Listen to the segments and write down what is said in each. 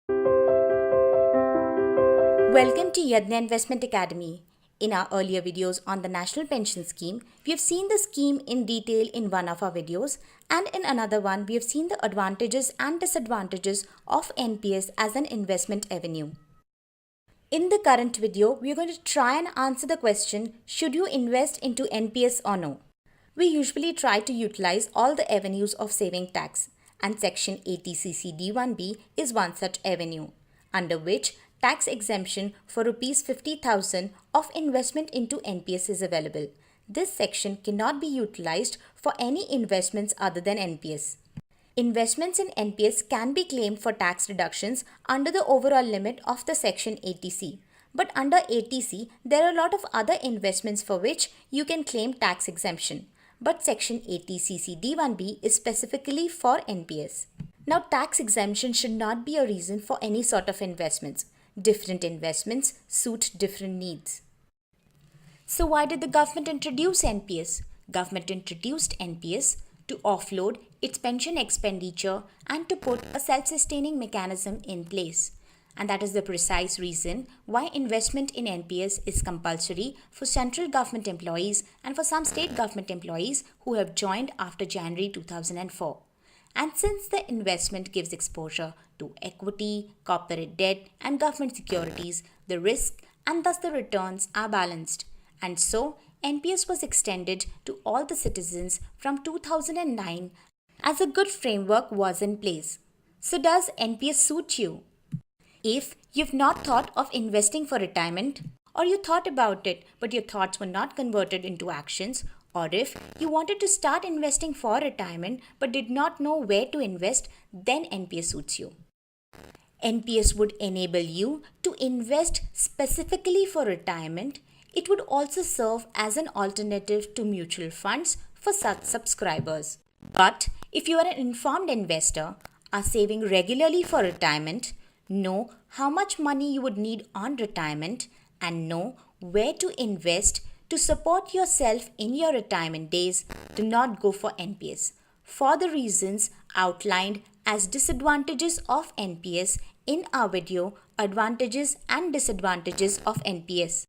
Welcome to Yadnya Investment Academy. In our earlier videos on the National Pension Scheme, we have seen the scheme in detail in one of our videos, and in another one, we have seen the advantages and disadvantages of NPS as an investment avenue. In the current video, we are going to try and answer the question, should you invest into NPS or no? We usually try to utilize all the avenues of saving tax, and Section 80CC D1B is one such avenue, under which tax exemption for Rs 50,000 of investment into NPS is available. This section cannot be utilized for any investments other than NPS. Investments in NPS can be claimed for tax reductions under the overall limit of the Section 80C. But under 80C, there are a lot of other investments for which you can claim tax exemption. But Section 80CC D1B is specifically for NPS. Now, tax exemption should not be a reason for any sort of investments. Different investments suit different needs. So why did the government introduce NPS? Government introduced NPS to offload its pension expenditure and to put a self-sustaining mechanism in place. And that is the precise reason why investment in NPS is compulsory for central government employees and for some state government employees who have joined after January 2004. And since the investment gives exposure to equity, corporate debt, and government securities, the risk and thus the returns are balanced. And so, NPS was extended to all the citizens from 2009 as a good framework was in place. So does NPS suit you? If you've not thought of investing for retirement, or you thought about it but your thoughts were not converted into actions, or if you wanted to start investing for retirement but did not know where to invest, then NPS suits you. NPS would enable you to invest specifically for retirement. It would also serve as an alternative to mutual funds for such subscribers. But if you are an informed investor, are saving regularly for retirement, know how much money you would need on retirement, and know where to invest to support yourself in your retirement days, do not go for NPS for the reasons outlined as disadvantages of NPS in our video, Advantages and Disadvantages of NPS.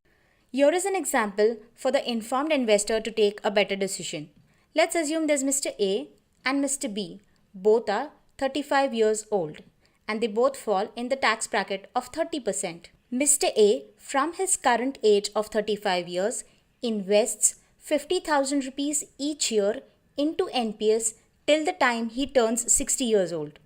Here is an example for the informed investor to take a better decision. Let's assume there's Mr. A and Mr. B. Both are 35 years old and they both fall in the tax bracket of 30%. Mr. A, from his current age of 35 years, invests 50,000 rupees each year into NPS till the time he turns 60 years old.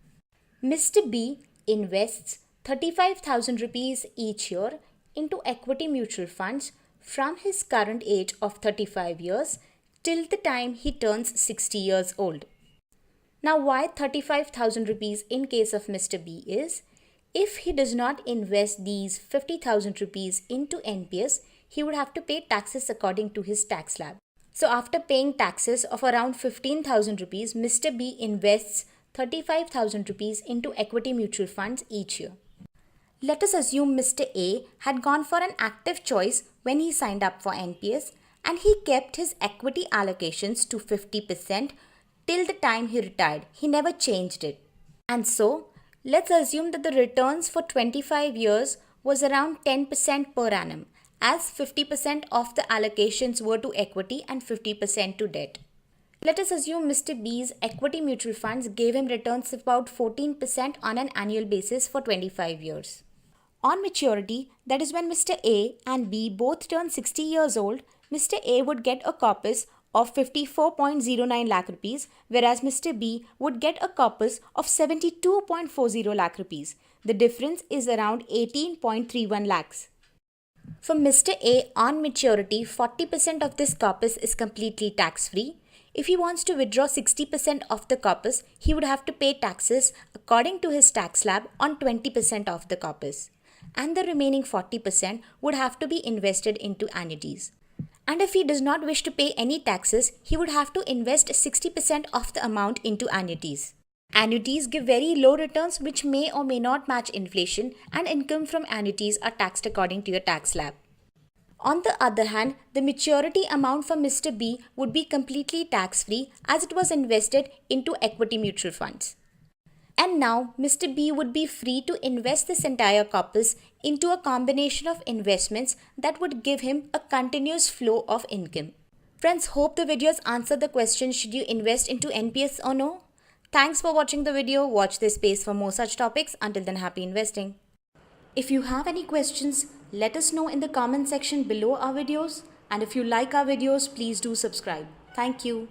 Mr. B invests 35,000 rupees each year into equity mutual funds from his current age of 35 years till the time he turns 60 years old. Now, why 35,000 rupees in case of Mr. B is, if he does not invest these 50,000 rupees into NPS, he would have to pay taxes according to his tax slab. So after paying taxes of around 15,000 rupees, Mr. B invests 35,000 rupees into equity mutual funds each year. Let us assume Mr. A had gone for an active choice when he signed up for NPS and he kept his equity allocations to 50% till the time he retired. He never changed it. And so, let's assume that the returns for 25 years was around 10% per annum, as 50% of the allocations were to equity and 50% to debt. Let us assume Mr. B's equity mutual funds gave him returns of about 14% on an annual basis for 25 years. On maturity, that is when Mr. A and B both turn 60 years old, Mr. A would get a corpus of 54.09 lakh rupees, whereas Mr. B would get a corpus of 72.40 lakh rupees. The difference is around 18.31 lakhs. For Mr. A, on maturity, 40% of this corpus is completely tax-free. If he wants to withdraw 60% of the corpus, he would have to pay taxes according to his tax slab on 20% of the corpus. And the remaining 40% would have to be invested into annuities. And if he does not wish to pay any taxes, he would have to invest 60% of the amount into annuities. Annuities give very low returns which may or may not match inflation, and income from annuities are taxed according to your tax slab. On the other hand, the maturity amount for Mr. B would be completely tax-free as it was invested into equity mutual funds. And now Mr. B would be free to invest this entire corpus into a combination of investments that would give him a continuous flow of income. Friends, hope the videos answered the question, should you invest into NPS or no? Thanks for watching the video. Watch this space for more such topics. Until then, happy investing. If you have any questions, let us know in the comment section below our videos. And if you like our videos, please do subscribe. Thank you.